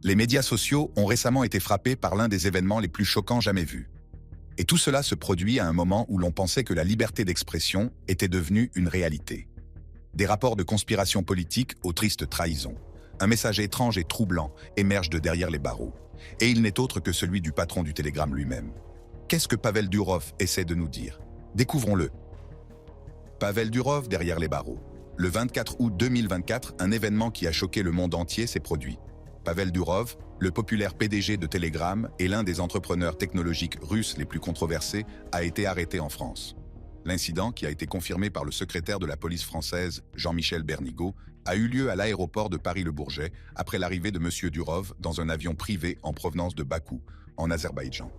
Les médias sociaux ont récemment été frappés par l'un des événements les plus choquants jamais vus. Et tout cela se produit à un moment où l'on pensait que la liberté d'expression était devenue une réalité. Des rapports de conspiration politique aux tristes trahisons. Un message étrange et troublant émerge de derrière les barreaux. Et il n'est autre que celui du patron du Télégramme lui-même. Qu'est-ce que Pavel Durov essaie de nous dire? Découvrons-le. Pavel Durov derrière les barreaux. Le 24 août 2024, un événement qui a choqué le monde entier s'est produit. Pavel Durov, le populaire PDG de Telegram et l'un des entrepreneurs technologiques russes les plus controversés, a été arrêté en France. L'incident, qui a été confirmé par le secrétaire de la police française, Jean-Michel Bernigaud, a eu lieu à l'aéroport de Paris-Le Bourget après l'arrivée de M. Durov dans un avion privé en provenance de Bakou, en Azerbaïdjan.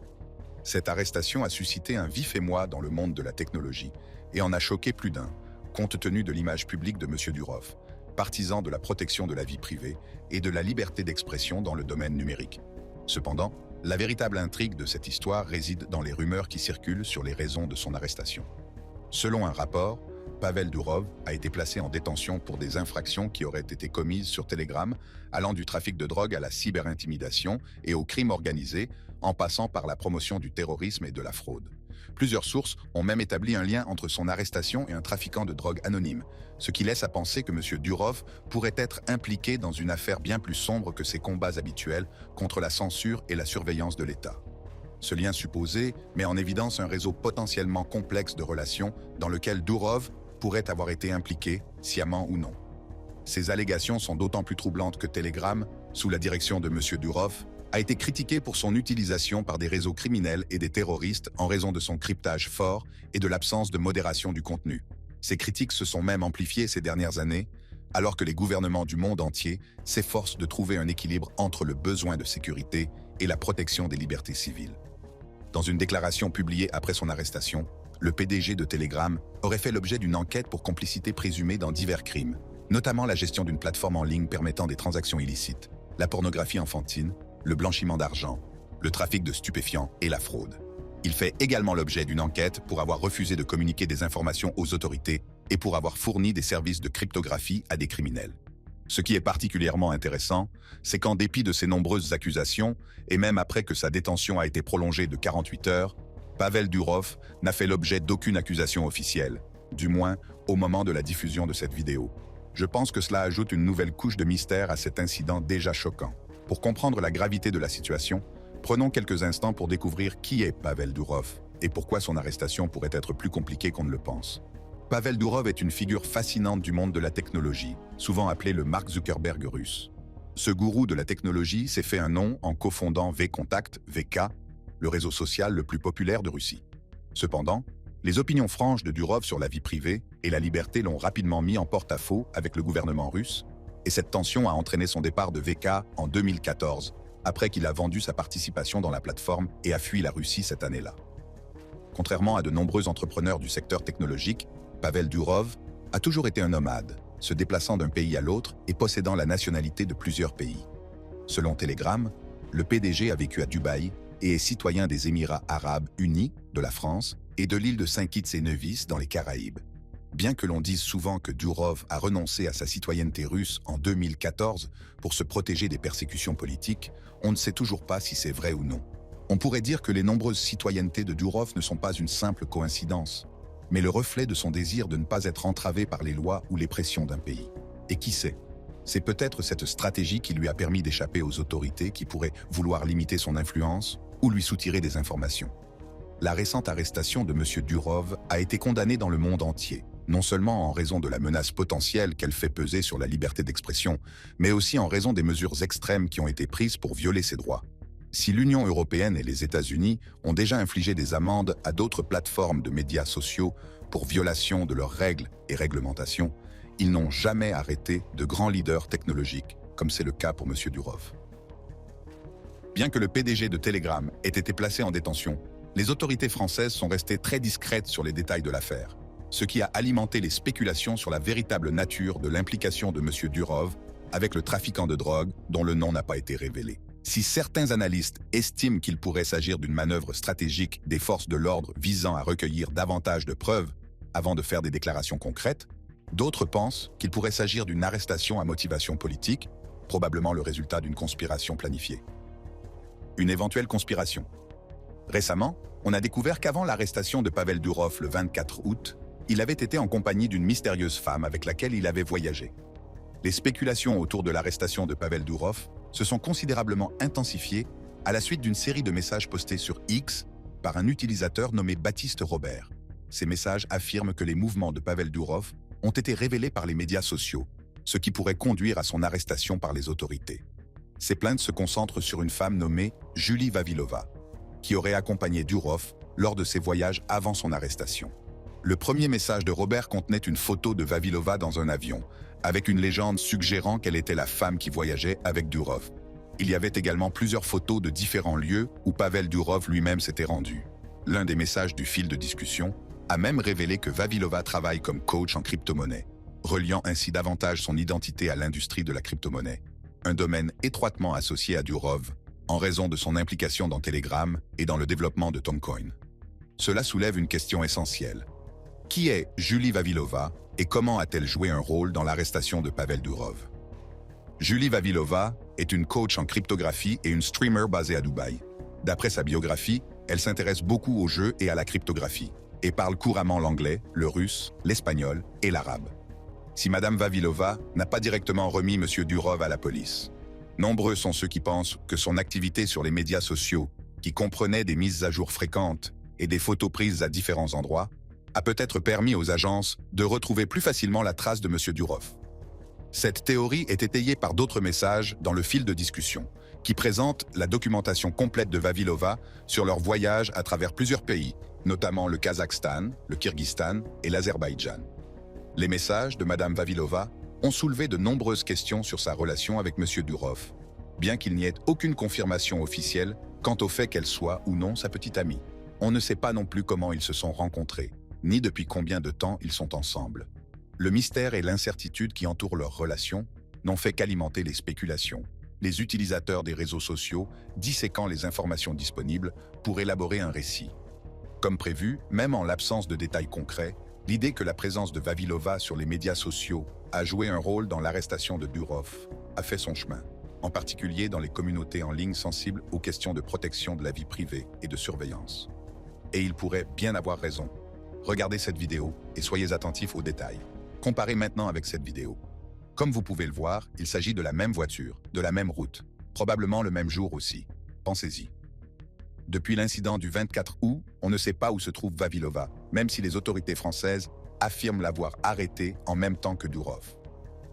Cette arrestation a suscité un vif émoi dans le monde de la technologie et en a choqué plus d'un, compte tenu de l'image publique de M. Durov, partisan de la protection de la vie privée et de la liberté d'expression dans le domaine numérique. Cependant, la véritable intrigue de cette histoire réside dans les rumeurs qui circulent sur les raisons de son arrestation. Selon un rapport, Pavel Durov a été placé en détention pour des infractions qui auraient été commises sur Telegram, allant du trafic de drogue à la cyberintimidation et au crime organisé, en passant par la promotion du terrorisme et de la fraude. Plusieurs sources ont même établi un lien entre son arrestation et un trafiquant de drogue anonyme, ce qui laisse à penser que M. Durov pourrait être impliqué dans une affaire bien plus sombre que ses combats habituels contre la censure et la surveillance de l'État. Ce lien supposé met en évidence un réseau potentiellement complexe de relations dans lequel Durov pourrait avoir été impliqué, sciemment ou non. Ces allégations sont d'autant plus troublantes que Telegram, sous la direction de M. Durov, a été critiqué pour son utilisation par des réseaux criminels et des terroristes en raison de son cryptage fort et de l'absence de modération du contenu. Ces critiques se sont même amplifiées ces dernières années, alors que les gouvernements du monde entier s'efforcent de trouver un équilibre entre le besoin de sécurité et la protection des libertés civiles. Dans une déclaration publiée après son arrestation, le PDG de Telegram aurait fait l'objet d'une enquête pour complicité présumée dans divers crimes, notamment la gestion d'une plateforme en ligne permettant des transactions illicites, la pornographie enfantine, le blanchiment d'argent, le trafic de stupéfiants et la fraude. Il fait également l'objet d'une enquête pour avoir refusé de communiquer des informations aux autorités et pour avoir fourni des services de cryptographie à des criminels. Ce qui est particulièrement intéressant, c'est qu'en dépit de ces nombreuses accusations, et même après que sa détention a été prolongée de 48 heures, Pavel Durov n'a fait l'objet d'aucune accusation officielle, du moins au moment de la diffusion de cette vidéo. Je pense que cela ajoute une nouvelle couche de mystère à cet incident déjà choquant. Pour comprendre la gravité de la situation, prenons quelques instants pour découvrir qui est Pavel Durov et pourquoi son arrestation pourrait être plus compliquée qu'on ne le pense. Pavel Durov est une figure fascinante du monde de la technologie, souvent appelé le Mark Zuckerberg russe. Ce gourou de la technologie s'est fait un nom en cofondant VKontakte, VK, le réseau social le plus populaire de Russie. Cependant, les opinions franches de Durov sur la vie privée et la liberté l'ont rapidement mis en porte-à-faux avec le gouvernement russe, et cette tension a entraîné son départ de VK en 2014, après qu'il a vendu sa participation dans la plateforme et a fui la Russie cette année-là. Contrairement à de nombreux entrepreneurs du secteur technologique, Pavel Durov a toujours été un nomade, se déplaçant d'un pays à l'autre et possédant la nationalité de plusieurs pays. Selon Telegram, le PDG a vécu à Dubaï et est citoyen des Émirats arabes unis, de la France et de l'île de Saint-Kitts-et-Nevis dans les Caraïbes. Bien que l'on dise souvent que Durov a renoncé à sa citoyenneté russe en 2014 pour se protéger des persécutions politiques, on ne sait toujours pas si c'est vrai ou non. On pourrait dire que les nombreuses citoyennetés de Durov ne sont pas une simple coïncidence, mais le reflet de son désir de ne pas être entravé par les lois ou les pressions d'un pays. Et qui sait? C'est peut-être cette stratégie qui lui a permis d'échapper aux autorités qui pourraient vouloir limiter son influence ou lui soutirer des informations. La récente arrestation de M. Durov a été condamnée dans le monde entier, non seulement en raison de la menace potentielle qu'elle fait peser sur la liberté d'expression, mais aussi en raison des mesures extrêmes qui ont été prises pour violer ses droits. Si l'Union européenne et les États-Unis ont déjà infligé des amendes à d'autres plateformes de médias sociaux pour violation de leurs règles et réglementations, ils n'ont jamais arrêté de grands leaders technologiques, comme c'est le cas pour M. Durov. Bien que le PDG de Telegram ait été placé en détention, les autorités françaises sont restées très discrètes sur les détails de l'affaire, ce qui a alimenté les spéculations sur la véritable nature de l'implication de M. Durov avec le trafiquant de drogue dont le nom n'a pas été révélé. Si certains analystes estiment qu'il pourrait s'agir d'une manœuvre stratégique des forces de l'ordre visant à recueillir davantage de preuves avant de faire des déclarations concrètes, d'autres pensent qu'il pourrait s'agir d'une arrestation à motivation politique, probablement le résultat d'une conspiration planifiée. Une éventuelle conspiration. Récemment, on a découvert qu'avant l'arrestation de Pavel Durov le 24 août, il avait été en compagnie d'une mystérieuse femme avec laquelle il avait voyagé. Les spéculations autour de l'arrestation de Pavel Durov se sont considérablement intensifiées à la suite d'une série de messages postés sur X par un utilisateur nommé Baptiste Robert. Ces messages affirment que les mouvements de Pavel Durov ont été révélés par les médias sociaux, ce qui pourrait conduire à son arrestation par les autorités. Ces plaintes se concentrent sur une femme nommée Julie Vavilova, qui aurait accompagné Durov lors de ses voyages avant son arrestation. Le premier message de Robert contenait une photo de Vavilova dans un avion, avec une légende suggérant qu'elle était la femme qui voyageait avec Durov. Il y avait également plusieurs photos de différents lieux où Pavel Durov lui-même s'était rendu. L'un des messages du fil de discussion a même révélé que Vavilova travaille comme coach en crypto-monnaie, reliant ainsi davantage son identité à l'industrie de la crypto-monnaie, un domaine étroitement associé à Durov, en raison de son implication dans Telegram et dans le développement de Toncoin. Cela soulève une question essentielle. Qui est Julie Vavilova et comment a-t-elle joué un rôle dans l'arrestation de Pavel Durov? Julie Vavilova est une coach en cryptographie et une streamer basée à Dubaï. D'après sa biographie, elle s'intéresse beaucoup aux jeux et à la cryptographie, et parle couramment l'anglais, le russe, l'espagnol et l'arabe. Si Madame Vavilova n'a pas directement remis Monsieur Durov à la police, nombreux sont ceux qui pensent que son activité sur les médias sociaux, qui comprenait des mises à jour fréquentes et des photos prises à différents endroits, a peut-être permis aux agences de retrouver plus facilement la trace de Monsieur Durov. Cette théorie est étayée par d'autres messages dans le fil de discussion, qui présentent la documentation complète de Vavilova sur leur voyage à travers plusieurs pays, notamment le Kazakhstan, le Kirghizstan et l'Azerbaïdjan. Les messages de Madame Vavilova ont soulevé de nombreuses questions sur sa relation avec Monsieur Durov, bien qu'il n'y ait aucune confirmation officielle quant au fait qu'elle soit ou non sa petite amie. On ne sait pas non plus comment ils se sont rencontrés, ni depuis combien de temps ils sont ensemble. Le mystère et l'incertitude qui entourent leur relation n'ont fait qu'alimenter les spéculations, les utilisateurs des réseaux sociaux disséquant les informations disponibles pour élaborer un récit. Comme prévu, même en l'absence de détails concrets, l'idée que la présence de Vavilova sur les médias sociaux a joué un rôle dans l'arrestation de Durov a fait son chemin, en particulier dans les communautés en ligne sensibles aux questions de protection de la vie privée et de surveillance. Et il pourrait bien avoir raison. Regardez cette vidéo et soyez attentifs aux détails. Comparez maintenant avec cette vidéo. Comme vous pouvez le voir, il s'agit de la même voiture, de la même route, probablement le même jour aussi. Pensez-y. Depuis l'incident du 24 août, on ne sait pas où se trouve Vavilova, même si les autorités françaises affirment l'avoir arrêtée en même temps que Durov.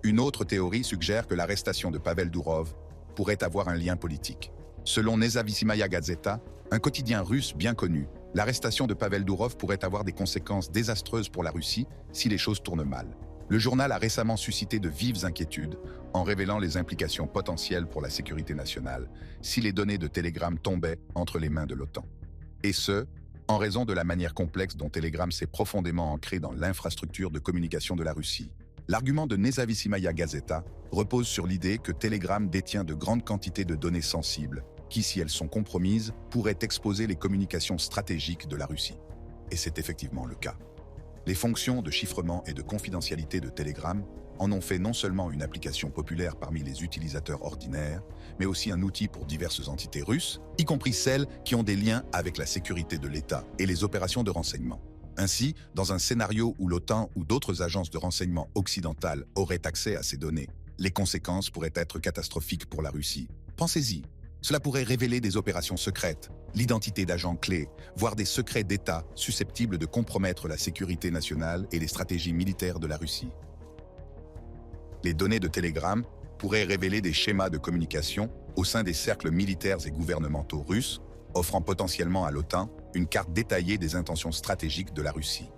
Une autre théorie suggère que l'arrestation de Pavel Durov pourrait avoir un lien politique. Selon Nezavissimaya Gazeta, un quotidien russe bien connu, l'arrestation de Pavel Durov pourrait avoir des conséquences désastreuses pour la Russie si les choses tournent mal. Le journal a récemment suscité de vives inquiétudes en révélant les implications potentielles pour la sécurité nationale si les données de Telegram tombaient entre les mains de l'OTAN. Et ce, en raison de la manière complexe dont Telegram s'est profondément ancré dans l'infrastructure de communication de la Russie. L'argument de Nezavissimaya Gazeta repose sur l'idée que Telegram détient de grandes quantités de données sensibles qui, si elles sont compromises, pourraient exposer les communications stratégiques de la Russie. Et c'est effectivement le cas. Les fonctions de chiffrement et de confidentialité de Telegram en ont fait non seulement une application populaire parmi les utilisateurs ordinaires, mais aussi un outil pour diverses entités russes, y compris celles qui ont des liens avec la sécurité de l'État et les opérations de renseignement. Ainsi, dans un scénario où l'OTAN ou d'autres agences de renseignement occidentales auraient accès à ces données, les conséquences pourraient être catastrophiques pour la Russie. Pensez-y. Cela pourrait révéler des opérations secrètes, l'identité d'agents clés, voire des secrets d'État susceptibles de compromettre la sécurité nationale et les stratégies militaires de la Russie. Les données de Telegram pourraient révéler des schémas de communication au sein des cercles militaires et gouvernementaux russes, offrant potentiellement à l'OTAN une carte détaillée des intentions stratégiques de la Russie.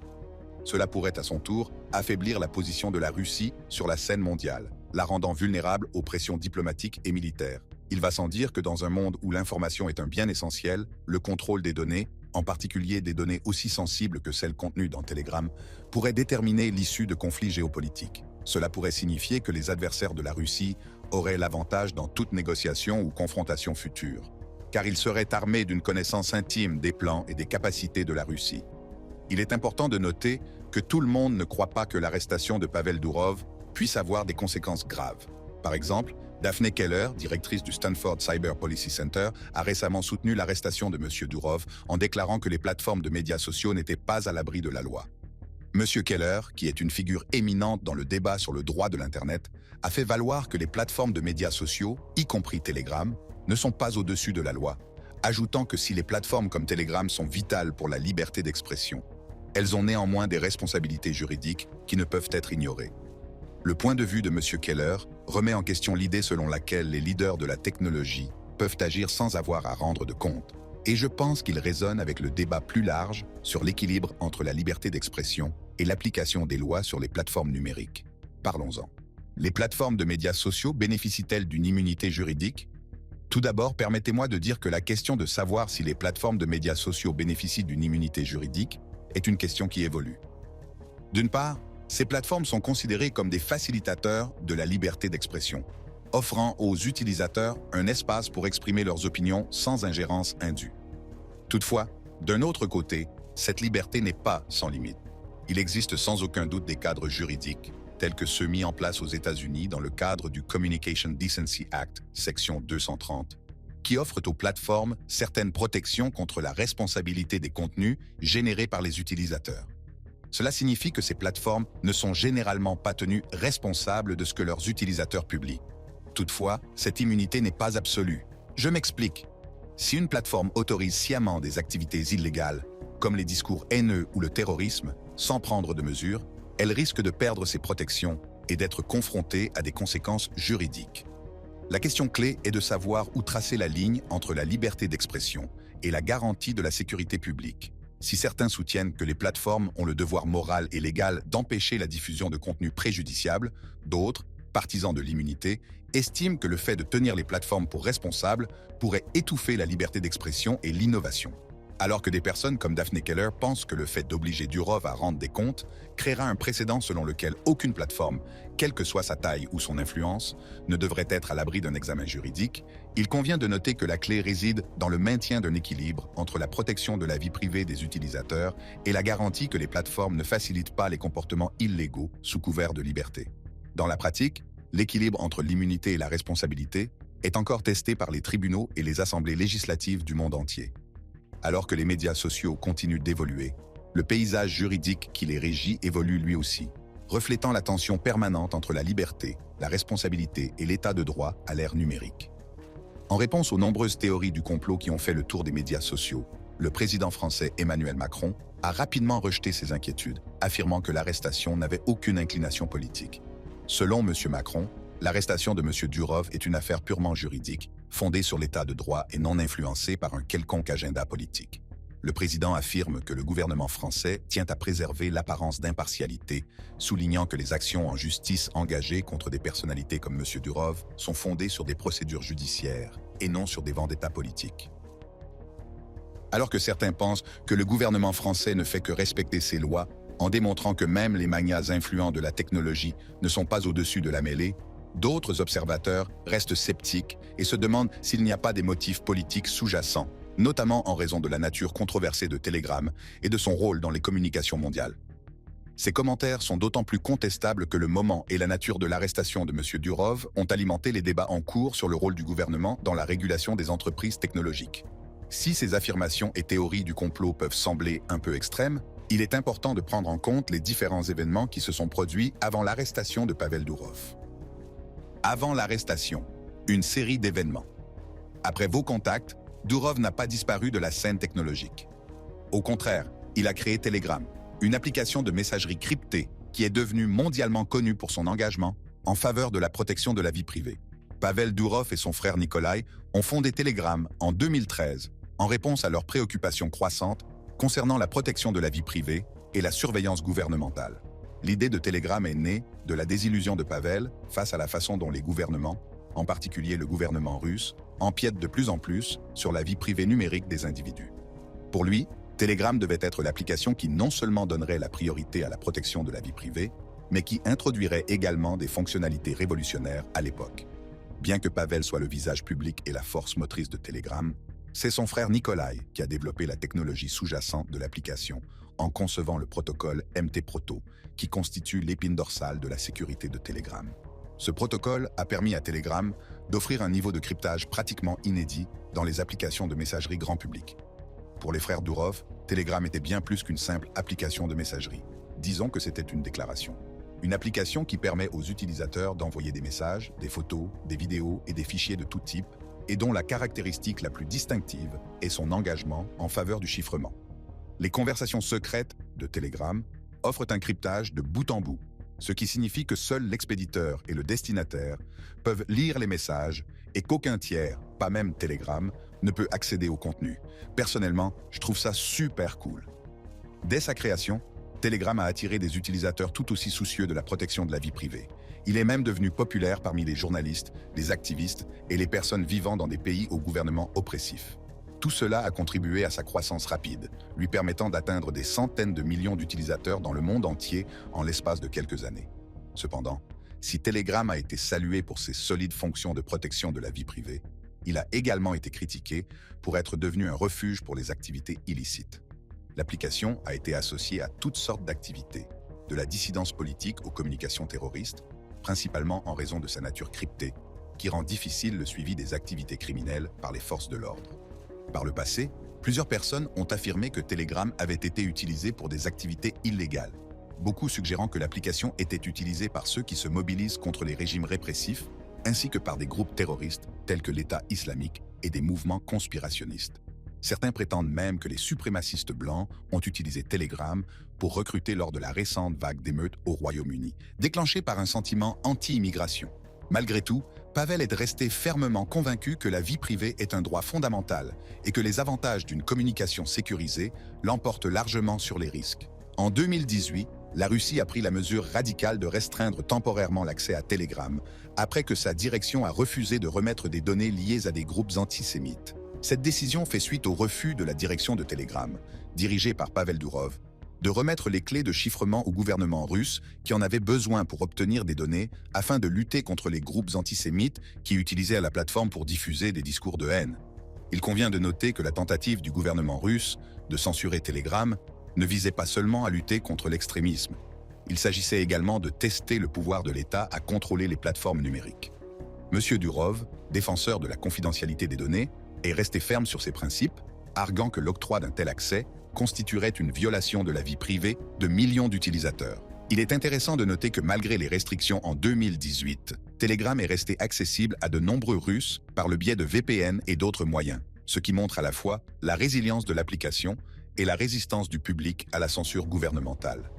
Cela pourrait à son tour affaiblir la position de la Russie sur la scène mondiale, la rendant vulnérable aux pressions diplomatiques et militaires. Il va sans dire que dans un monde où l'information est un bien essentiel, le contrôle des données, en particulier des données aussi sensibles que celles contenues dans Telegram, pourrait déterminer l'issue de conflits géopolitiques. Cela pourrait signifier que les adversaires de la Russie auraient l'avantage dans toute négociation ou confrontation future, car ils seraient armés d'une connaissance intime des plans et des capacités de la Russie. Il est important de noter que tout le monde ne croit pas que l'arrestation de Pavel Durov puisse avoir des conséquences graves. Par exemple, Daphne Keller, directrice du Stanford Cyber Policy Center, a récemment soutenu l'arrestation de M. Durov en déclarant que les plateformes de médias sociaux n'étaient pas à l'abri de la loi. M. Keller, qui est une figure éminente dans le débat sur le droit de l'Internet, a fait valoir que les plateformes de médias sociaux, y compris Telegram, ne sont pas au-dessus de la loi, ajoutant que si les plateformes comme Telegram sont vitales pour la liberté d'expression, elles ont néanmoins des responsabilités juridiques qui ne peuvent être ignorées. Le point de vue de M. Keller remet en question l'idée selon laquelle les leaders de la technologie peuvent agir sans avoir à rendre de compte. Et je pense qu'il résonne avec le débat plus large sur l'équilibre entre la liberté d'expression et l'application des lois sur les plateformes numériques. Parlons-en. Les plateformes de médias sociaux bénéficient-elles d'une immunité juridique? Tout d'abord, permettez-moi de dire que la question de savoir si les plateformes de médias sociaux bénéficient d'une immunité juridique est une question qui évolue. D'une part, ces plateformes sont considérées comme des facilitateurs de la liberté d'expression, offrant aux utilisateurs un espace pour exprimer leurs opinions sans ingérence indue. Toutefois, d'un autre côté, cette liberté n'est pas sans limite. Il existe sans aucun doute des cadres juridiques, tels que ceux mis en place aux États-Unis dans le cadre du Communication Decency Act, section 230, qui offrent aux plateformes certaines protections contre la responsabilité des contenus générés par les utilisateurs. Cela signifie que ces plateformes ne sont généralement pas tenues responsables de ce que leurs utilisateurs publient. Toutefois, cette immunité n'est pas absolue. Je m'explique. Si une plateforme autorise sciemment des activités illégales, comme les discours haineux ou le terrorisme, sans prendre de mesures, elle risque de perdre ses protections et d'être confrontée à des conséquences juridiques. La question clé est de savoir où tracer la ligne entre la liberté d'expression et la garantie de la sécurité publique. Si certains soutiennent que les plateformes ont le devoir moral et légal d'empêcher la diffusion de contenus préjudiciables, d'autres, partisans de l'immunité, estiment que le fait de tenir les plateformes pour responsables pourrait étouffer la liberté d'expression et l'innovation. Alors que des personnes comme Daphne Keller pensent que le fait d'obliger Durov à rendre des comptes créera un précédent selon lequel aucune plateforme, quelle que soit sa taille ou son influence, ne devrait être à l'abri d'un examen juridique, il convient de noter que la clé réside dans le maintien d'un équilibre entre la protection de la vie privée des utilisateurs et la garantie que les plateformes ne facilitent pas les comportements illégaux sous couvert de liberté. Dans la pratique, l'équilibre entre l'immunité et la responsabilité est encore testé par les tribunaux et les assemblées législatives du monde entier. Alors que les médias sociaux continuent d'évoluer, le paysage juridique qui les régit évolue lui aussi, reflétant la tension permanente entre la liberté, la responsabilité et l'état de droit à l'ère numérique. En réponse aux nombreuses théories du complot qui ont fait le tour des médias sociaux, le président français Emmanuel Macron a rapidement rejeté ces inquiétudes, affirmant que l'arrestation n'avait aucune inclination politique. Selon M. Macron, l'arrestation de M. Durov est une affaire purement juridique, fondée sur l'état de droit et non influencée par un quelconque agenda politique. Le président affirme que le gouvernement français tient à préserver l'apparence d'impartialité, soulignant que les actions en justice engagées contre des personnalités comme M. Durov sont fondées sur des procédures judiciaires et non sur des vendettas politiques. Alors que certains pensent que le gouvernement français ne fait que respecter ses lois, en démontrant que même les magnats influents de la technologie ne sont pas au-dessus de la mêlée, d'autres observateurs restent sceptiques et se demandent s'il n'y a pas des motifs politiques sous-jacents, notamment en raison de la nature controversée de Telegram et de son rôle dans les communications mondiales. Ces commentaires sont d'autant plus contestables que le moment et la nature de l'arrestation de M. Durov ont alimenté les débats en cours sur le rôle du gouvernement dans la régulation des entreprises technologiques. Si ces affirmations et théories du complot peuvent sembler un peu extrêmes, il est important de prendre en compte les différents événements qui se sont produits avant l'arrestation de Pavel Durov. Avant l'arrestation, une série d'événements. Après vos contacts, Durov n'a pas disparu de la scène technologique. Au contraire, il a créé Telegram, une application de messagerie cryptée qui est devenue mondialement connue pour son engagement en faveur de la protection de la vie privée. Pavel Durov et son frère Nikolai ont fondé Telegram en 2013 en réponse à leurs préoccupations croissantes concernant la protection de la vie privée et la surveillance gouvernementale. L'idée de Telegram est née de la désillusion de Pavel face à la façon dont les gouvernements, en particulier le gouvernement russe, empiètent de plus en plus sur la vie privée numérique des individus. Pour lui, Telegram devait être l'application qui non seulement donnerait la priorité à la protection de la vie privée, mais qui introduirait également des fonctionnalités révolutionnaires à l'époque. Bien que Pavel soit le visage public et la force motrice de Telegram, c'est son frère Nikolai qui a développé la technologie sous-jacente de l'application en concevant le protocole MT-Proto, qui constitue l'épine dorsale de la sécurité de Telegram. Ce protocole a permis à Telegram d'offrir un niveau de cryptage pratiquement inédit dans les applications de messagerie grand public. Pour les frères Durov, Telegram était bien plus qu'une simple application de messagerie. Disons que c'était une déclaration. Une application qui permet aux utilisateurs d'envoyer des messages, des photos, des vidéos et des fichiers de tout type, et dont la caractéristique la plus distinctive est son engagement en faveur du chiffrement. Les conversations secrètes de Telegram offrent un cryptage de bout en bout, ce qui signifie que seul l'expéditeur et le destinataire peuvent lire les messages et qu'aucun tiers, pas même Telegram, ne peut accéder au contenu. Personnellement, je trouve ça super cool. Dès sa création, Telegram a attiré des utilisateurs tout aussi soucieux de la protection de la vie privée. Il est même devenu populaire parmi les journalistes, les activistes et les personnes vivant dans des pays au gouvernement oppressif. Tout cela a contribué à sa croissance rapide, lui permettant d'atteindre des centaines de millions d'utilisateurs dans le monde entier en l'espace de quelques années. Cependant, si Telegram a été salué pour ses solides fonctions de protection de la vie privée, il a également été critiqué pour être devenu un refuge pour les activités illicites. L'application a été associée à toutes sortes d'activités, de la dissidence politique aux communications terroristes, principalement en raison de sa nature cryptée, qui rend difficile le suivi des activités criminelles par les forces de l'ordre. Par le passé, plusieurs personnes ont affirmé que Telegram avait été utilisé pour des activités illégales, beaucoup suggérant que l'application était utilisée par ceux qui se mobilisent contre les régimes répressifs, ainsi que par des groupes terroristes tels que l'État islamique et des mouvements conspirationnistes. Certains prétendent même que les suprémacistes blancs ont utilisé Telegram pour recruter lors de la récente vague d'émeutes au Royaume-Uni, déclenchée par un sentiment anti-immigration. Malgré tout, Pavel est resté fermement convaincu que la vie privée est un droit fondamental et que les avantages d'une communication sécurisée l'emportent largement sur les risques. En 2018, la Russie a pris la mesure radicale de restreindre temporairement l'accès à Telegram, après que sa direction a refusé de remettre des données liées à des groupes antisémites. Cette décision fait suite au refus de la direction de Telegram, dirigée par Pavel Durov, de remettre les clés de chiffrement au gouvernement russe qui en avait besoin pour obtenir des données afin de lutter contre les groupes antisémites qui utilisaient la plateforme pour diffuser des discours de haine. Il convient de noter que la tentative du gouvernement russe de censurer Telegram ne visait pas seulement à lutter contre l'extrémisme. Il s'agissait également de tester le pouvoir de l'État à contrôler les plateformes numériques. Monsieur Durov, défenseur de la confidentialité des données, est resté ferme sur ses principes, arguant que l'octroi d'un tel accès constituerait une violation de la vie privée de millions d'utilisateurs. Il est intéressant de noter que malgré les restrictions en 2018, Telegram est resté accessible à de nombreux Russes par le biais de VPN et d'autres moyens, ce qui montre à la fois la résilience de l'application et la résistance du public à la censure gouvernementale.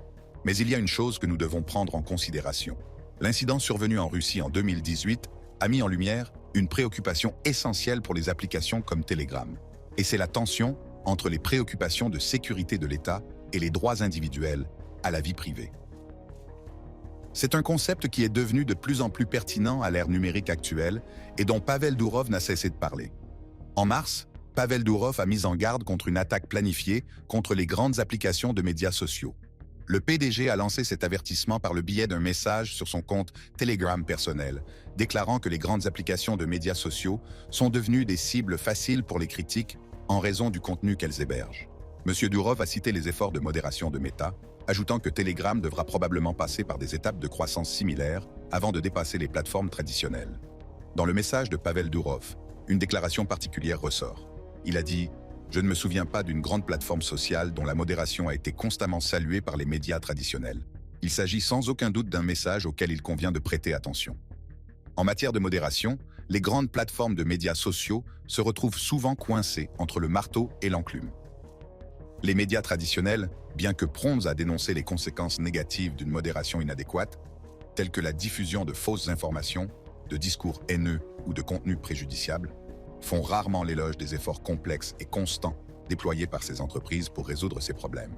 Mais il y a une chose que nous devons prendre en considération. L'incident survenu en Russie en 2018 a mis en lumière une préoccupation essentielle pour les applications comme Telegram. Et c'est la tension entre les préoccupations de sécurité de l'État et les droits individuels à la vie privée. C'est un concept qui est devenu de plus en plus pertinent à l'ère numérique actuelle et dont Pavel Durov n'a cessé de parler. En mars, Pavel Durov a mis en garde contre une attaque planifiée contre les grandes applications de médias sociaux. Le PDG a lancé cet avertissement par le biais d'un message sur son compte Telegram personnel, déclarant que les grandes applications de médias sociaux sont devenues des cibles faciles pour les critiques en raison du contenu qu'elles hébergent. M. Durov a cité les efforts de modération de Meta, ajoutant que Telegram devra probablement passer par des étapes de croissance similaires avant de dépasser les plateformes traditionnelles. Dans le message de Pavel Durov, une déclaration particulière ressort. Il a dit « Je ne me souviens pas d'une grande plateforme sociale dont la modération a été constamment saluée par les médias traditionnels. Il s'agit sans aucun doute d'un message auquel il convient de prêter attention. » En matière de modération, les grandes plateformes de médias sociaux se retrouvent souvent coincées entre le marteau et l'enclume. Les médias traditionnels, bien que prompts à dénoncer les conséquences négatives d'une modération inadéquate, telles que la diffusion de fausses informations, de discours haineux ou de contenus préjudiciables, font rarement l'éloge des efforts complexes et constants déployés par ces entreprises pour résoudre ces problèmes.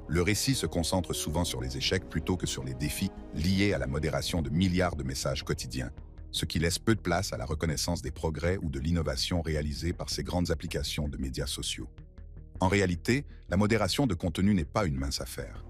Le récit se concentre souvent sur les échecs plutôt que sur les défis liés à la modération de milliards de messages quotidiens, ce qui laisse peu de place à la reconnaissance des progrès ou de l'innovation réalisée par ces grandes applications de médias sociaux. En réalité, la modération de contenu n'est pas une mince affaire.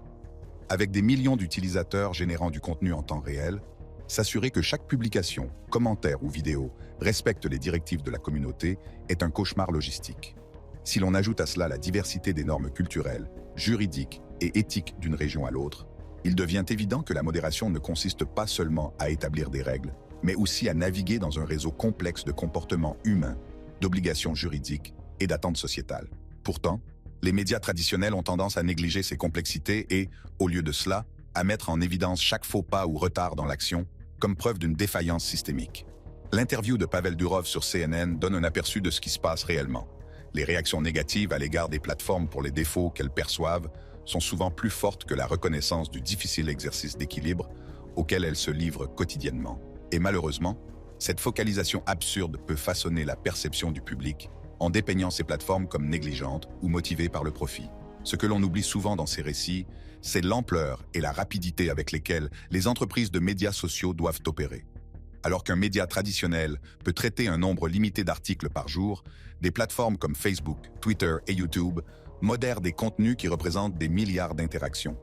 Avec des millions d'utilisateurs générant du contenu en temps réel, s'assurer que chaque publication, commentaire ou vidéo respecte les directives de la communauté est un cauchemar logistique. Si l'on ajoute à cela la diversité des normes culturelles, juridiques et éthiques d'une région à l'autre, Il devient évident que la modération ne consiste pas seulement à établir des règles, mais aussi à naviguer dans un réseau complexe de comportements humains, d'obligations juridiques et d'attentes sociétales. Pourtant, les médias traditionnels ont tendance à négliger ces complexités et, au lieu de cela, à mettre en évidence chaque faux pas ou retard dans l'action, comme preuve d'une défaillance systémique. L'interview de Pavel Durov sur CNN donne un aperçu de ce qui se passe réellement. Les réactions négatives à l'égard des plateformes pour les défauts qu'elles perçoivent sont souvent plus fortes que la reconnaissance du difficile exercice d'équilibre auquel elles se livrent quotidiennement. Et malheureusement, cette focalisation absurde peut façonner la perception du public en dépeignant ces plateformes comme négligentes ou motivées par le profit. Ce que l'on oublie souvent dans ces récits, c'est l'ampleur et la rapidité avec lesquelles les entreprises de médias sociaux doivent opérer. Alors qu'un média traditionnel peut traiter un nombre limité d'articles par jour, des plateformes comme Facebook, Twitter et YouTube modèrent des contenus qui représentent des milliards d'interactions.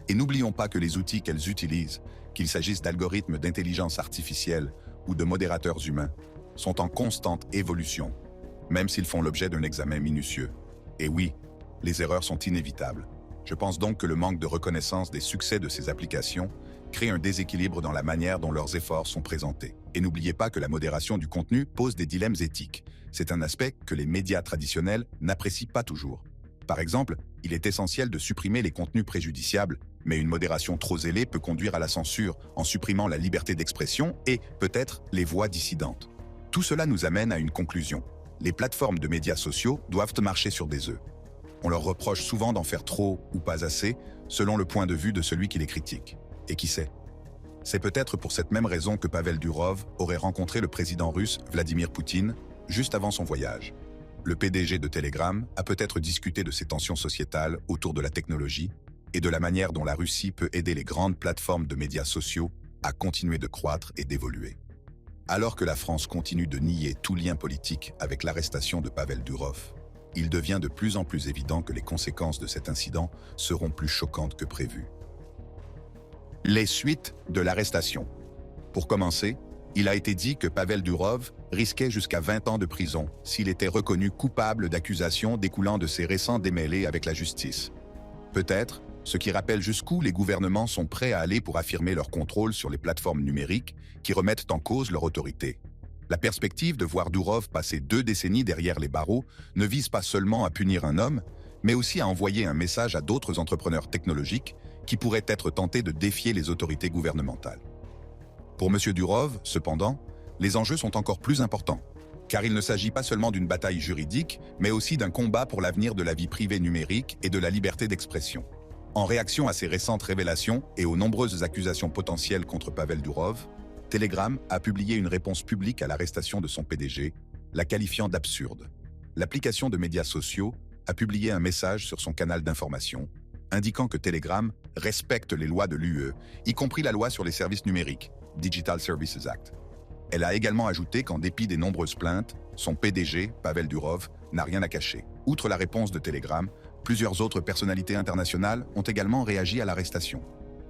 Et n'oublions pas que les outils qu'elles utilisent, qu'il s'agisse d'algorithmes d'intelligence artificielle ou de modérateurs humains, sont en constante évolution, même s'ils font l'objet d'un examen minutieux. Et oui, les erreurs sont inévitables. Je pense donc que le manque de reconnaissance des succès de ces applications crée un déséquilibre dans la manière dont leurs efforts sont présentés. Et n'oubliez pas que la modération du contenu pose des dilemmes éthiques. C'est un aspect que les médias traditionnels n'apprécient pas toujours. Par exemple, il est essentiel de supprimer les contenus préjudiciables, mais une modération trop zélée peut conduire à la censure en supprimant la liberté d'expression et, peut-être, les voix dissidentes. Tout cela nous amène à une conclusion. Les plateformes de médias sociaux doivent marcher sur des œufs. On leur reproche souvent d'en faire trop ou pas assez, selon le point de vue de celui qui les critique. Et qui sait? C'est peut-être pour cette même raison que Pavel Durov aurait rencontré le président russe Vladimir Poutine juste avant son voyage. Le PDG de Telegram a peut-être discuté de ces tensions sociétales autour de la technologie et de la manière dont la Russie peut aider les grandes plateformes de médias sociaux à continuer de croître et d'évoluer. Alors que la France continue de nier tout lien politique avec l'arrestation de Pavel Durov, il devient de plus en plus évident que les conséquences de cet incident seront plus choquantes que prévues. Les suites de l'arrestation. Pour commencer, il a été dit que Pavel Durov risquait jusqu'à 20 ans de prison s'il était reconnu coupable d'accusations découlant de ses récents démêlés avec la justice. Peut-être, ce qui rappelle jusqu'où les gouvernements sont prêts à aller pour affirmer leur contrôle sur les plateformes numériques qui remettent en cause leur autorité. La perspective de voir Durov passer 2 décennies derrière les barreaux ne vise pas seulement à punir un homme, mais aussi à envoyer un message à d'autres entrepreneurs technologiques qui pourraient être tentés de défier les autorités gouvernementales. Pour M. Durov, cependant, les enjeux sont encore plus importants, car il ne s'agit pas seulement d'une bataille juridique, mais aussi d'un combat pour l'avenir de la vie privée numérique et de la liberté d'expression. En réaction à ces récentes révélations et aux nombreuses accusations potentielles contre Pavel Durov, Telegram a publié une réponse publique à l'arrestation de son PDG, la qualifiant d'absurde. L'application de médias sociaux a publié un message sur son canal d'information, indiquant que Telegram respecte les lois de l'UE, y compris la loi sur les services numériques, Digital Services Act. Elle a également ajouté qu'en dépit des nombreuses plaintes, son PDG, Pavel Durov, n'a rien à cacher. Outre la réponse de Telegram, plusieurs autres personnalités internationales ont également réagi à l'arrestation.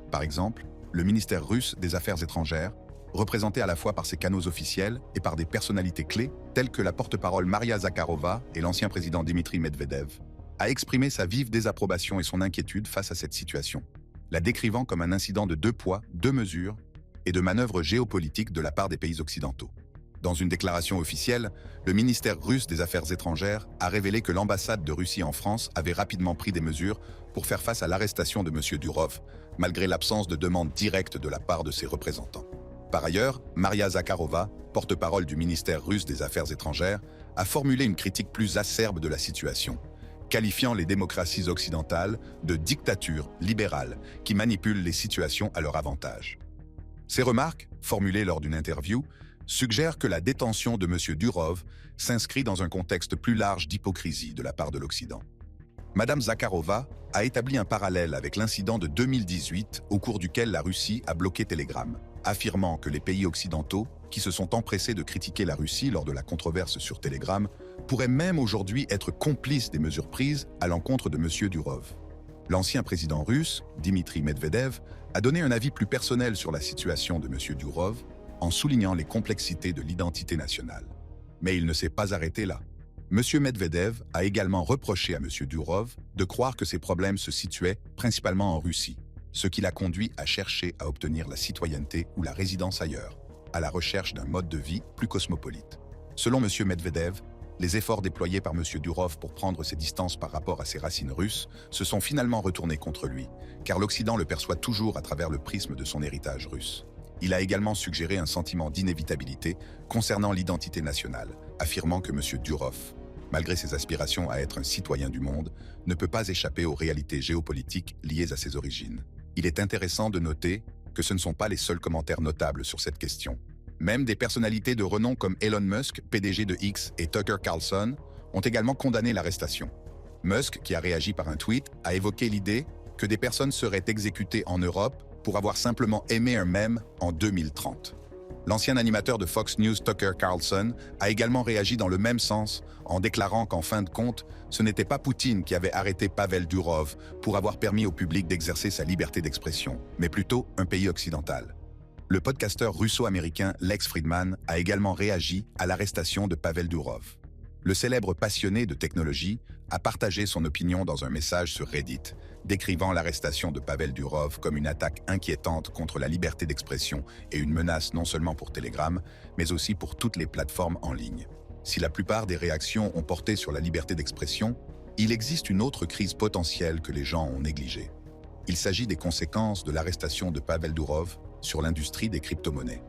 Par exemple, le ministère russe des Affaires étrangères, représenté à la fois par ses canaux officiels et par des personnalités clés, telles que la porte-parole Maria Zakharova et l'ancien président Dmitri Medvedev, a exprimé sa vive désapprobation et son inquiétude face à cette situation, la décrivant comme un incident de 2 poids, 2 mesures et de manœuvres géopolitiques de la part des pays occidentaux. Dans une déclaration officielle, le ministère russe des Affaires étrangères a révélé que l'ambassade de Russie en France avait rapidement pris des mesures pour faire face à l'arrestation de M. Durov, malgré l'absence de demande directe de la part de ses représentants. Par ailleurs, Maria Zakharova, porte-parole du ministère russe des Affaires étrangères, a formulé une critique plus acerbe de la situation, qualifiant les démocraties occidentales de dictatures libérales qui manipulent les situations à leur avantage. Ces remarques, formulées lors d'une interview, suggèrent que la détention de M. Durov s'inscrit dans un contexte plus large d'hypocrisie de la part de l'Occident. Madame Zakharova a établi un parallèle avec l'incident de 2018 au cours duquel la Russie a bloqué Telegram, affirmant que les pays occidentaux, qui se sont empressés de critiquer la Russie lors de la controverse sur Telegram, pourraient même aujourd'hui être complices des mesures prises à l'encontre de M. Durov. L'ancien président russe, Dmitri Medvedev, a donné un avis plus personnel sur la situation de M. Durov, en soulignant les complexités de l'identité nationale. Mais il ne s'est pas arrêté là. M. Medvedev a également reproché à M. Durov de croire que ses problèmes se situaient principalement en Russie, ce qui l'a conduit à chercher à obtenir la citoyenneté ou la résidence ailleurs, à la recherche d'un mode de vie plus cosmopolite. Selon M. Medvedev, les efforts déployés par M. Durov pour prendre ses distances par rapport à ses racines russes se sont finalement retournés contre lui, car l'Occident le perçoit toujours à travers le prisme de son héritage russe. Il a également suggéré un sentiment d'inévitabilité concernant l'identité nationale, affirmant que M. Durov, malgré ses aspirations à être un citoyen du monde, ne peut pas échapper aux réalités géopolitiques liées à ses origines. Il est intéressant de noter que ce ne sont pas les seuls commentaires notables sur cette question. Même des personnalités de renom comme Elon Musk, PDG de X, et Tucker Carlson ont également condamné l'arrestation. Musk, qui a réagi par un tweet, a évoqué l'idée que des personnes seraient exécutées en Europe pour avoir simplement aimé un mème en 2030. L'ancien animateur de Fox News, Tucker Carlson, a également réagi dans le même sens en déclarant qu'en fin de compte, ce n'était pas Poutine qui avait arrêté Pavel Durov pour avoir permis au public d'exercer sa liberté d'expression, mais plutôt un pays occidental. Le podcasteur russo-américain Lex Fridman a également réagi à l'arrestation de Pavel Durov. Le célèbre passionné de technologie a partagé son opinion dans un message sur Reddit, décrivant l'arrestation de Pavel Durov comme une attaque inquiétante contre la liberté d'expression et une menace non seulement pour Telegram, mais aussi pour toutes les plateformes en ligne. Si la plupart des réactions ont porté sur la liberté d'expression, il existe une autre crise potentielle que les gens ont négligée. Il s'agit des conséquences de l'arrestation de Pavel Durov sur l'industrie des crypto-monnaies.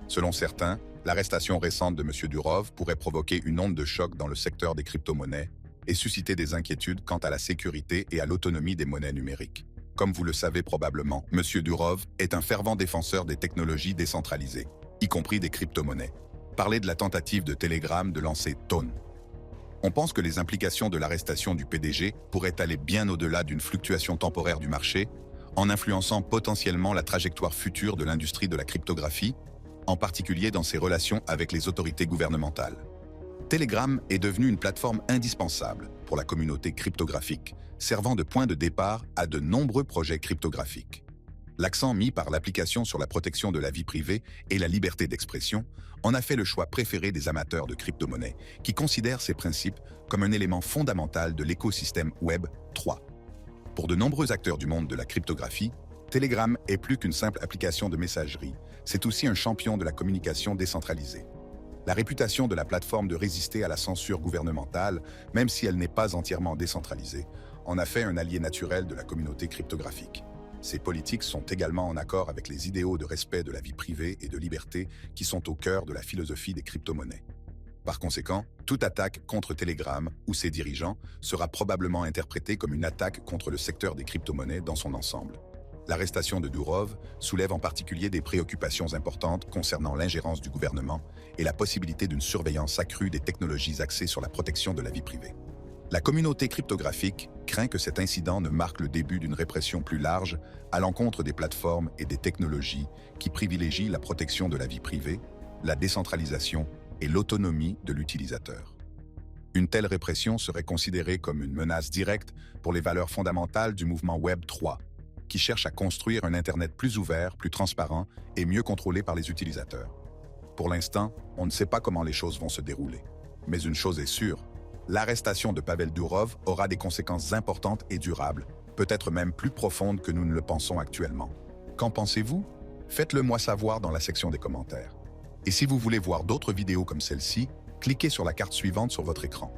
Selon certains, l'arrestation récente de M. Durov pourrait provoquer une onde de choc dans le secteur des crypto-monnaies et susciter des inquiétudes quant à la sécurité et à l'autonomie des monnaies numériques. Comme vous le savez probablement, M. Durov est un fervent défenseur des technologies décentralisées, y compris des crypto-monnaies. Parler de la tentative de Telegram de lancer Tone. On pense que les implications de l'arrestation du PDG pourraient aller bien au-delà d'une fluctuation temporaire du marché, en influençant potentiellement la trajectoire future de l'industrie de la cryptographie, en particulier dans ses relations avec les autorités gouvernementales. Telegram est devenu une plateforme indispensable pour la communauté cryptographique, servant de point de départ à de nombreux projets cryptographiques. L'accent mis par l'application sur la protection de la vie privée et la liberté d'expression en a fait le choix préféré des amateurs de crypto-monnaies, qui considèrent ces principes comme un élément fondamental de l'écosystème Web 3. Pour de nombreux acteurs du monde de la cryptographie, Telegram est plus qu'une simple application de messagerie, c'est aussi un champion de la communication décentralisée. La réputation de la plateforme de résister à la censure gouvernementale, même si elle n'est pas entièrement décentralisée, en a fait un allié naturel de la communauté cryptographique. Ces politiques sont également en accord avec les idéaux de respect de la vie privée et de liberté qui sont au cœur de la philosophie des crypto-monnaies. Par conséquent, toute attaque contre Telegram ou ses dirigeants sera probablement interprétée comme une attaque contre le secteur des crypto-monnaies dans son ensemble. L'arrestation de Durov soulève en particulier des préoccupations importantes concernant l'ingérence du gouvernement et la possibilité d'une surveillance accrue des technologies axées sur la protection de la vie privée. La communauté cryptographique craint que cet incident ne marque le début d'une répression plus large à l'encontre des plateformes et des technologies qui privilégient la protection de la vie privée, la décentralisation et l'autonomie de l'utilisateur. Une telle répression serait considérée comme une menace directe pour les valeurs fondamentales du mouvement Web 3, qui cherche à construire un Internet plus ouvert, plus transparent et mieux contrôlé par les utilisateurs. Pour l'instant, on ne sait pas comment les choses vont se dérouler. Mais une chose est sûre, l'arrestation de Pavel Durov aura des conséquences importantes et durables, peut-être même plus profondes que nous ne le pensons actuellement. Qu'en pensez-vous? Faites-le moi savoir dans la section des commentaires. Et si vous voulez voir d'autres vidéos comme celle-ci, cliquez sur la carte suivante sur votre écran.